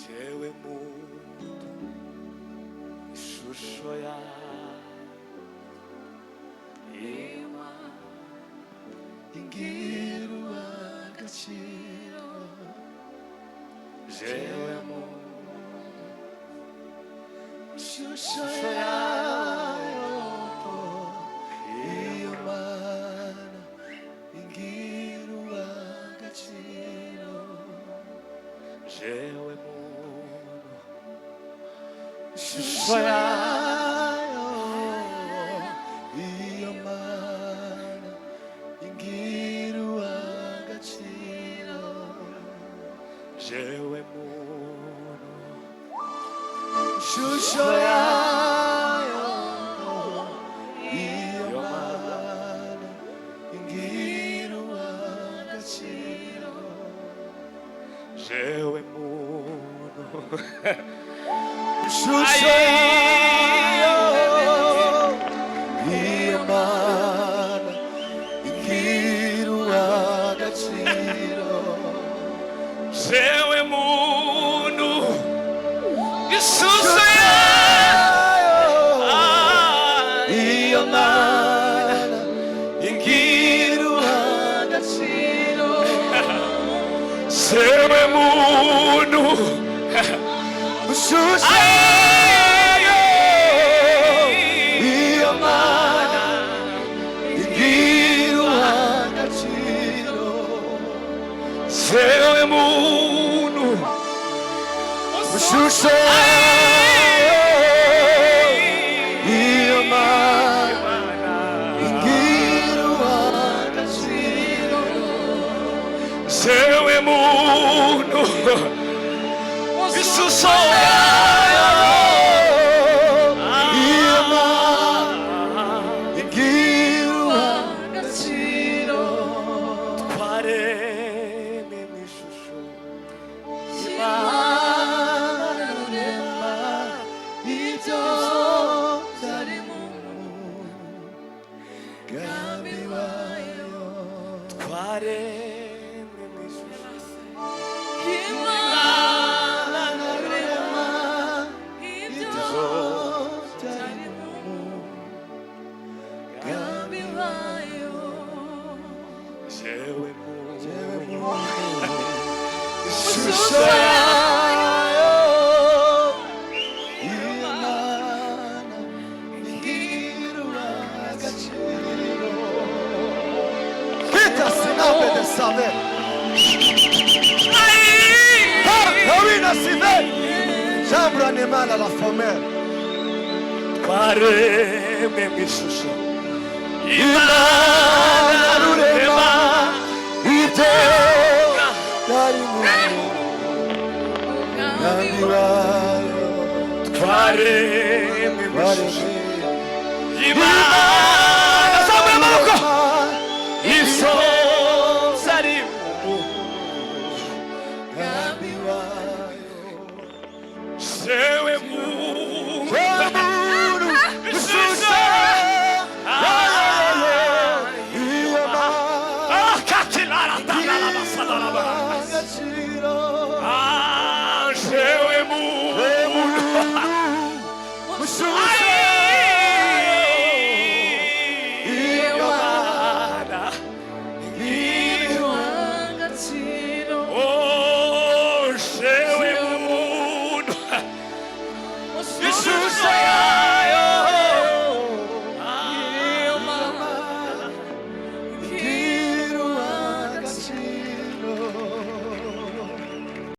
jewe muntu ishusho yawe ingira agaciro jewe muntu ishusho yawe iyo mana ingira agaciro jewe muntu ishusho yawe iyo mana ingira agaciro jewe muntu ishusho yawe iyo mana ingira agaciro jewe muntu ishusho iyo mana ingira agaciro jewe muntu ishusho iyo mana ingira agaciro jewe muntu ishusho iyo mana ingira agaciro jewe muntu ishusho iyo mana ingira agaciro jewe muntu ishusho iyo mana ingira agaciro twaremwe mu ishusho y'Imana rurema ibyo byari mu mugambi wayo twaremwe mu ishusho y'Imana rurema ibyo byari mu mugambi wayo jewe muntu ishusho yayo iyo mana ingira agaciro kita sinabe de saber Horina sive Jambra nemana la femelle twaremwe mu ishusho y'Imana rurema ibyo byari mu mugambi wayo twaremwe mu ishusho y'Imana zamura amaboko ibyo byari mu mugambi wayo jewe muntu ishusho iyo mana kakilara talala basadara agaciro jewe muntu ishusho iyo mana ingira agaciro jewe muntu ishusho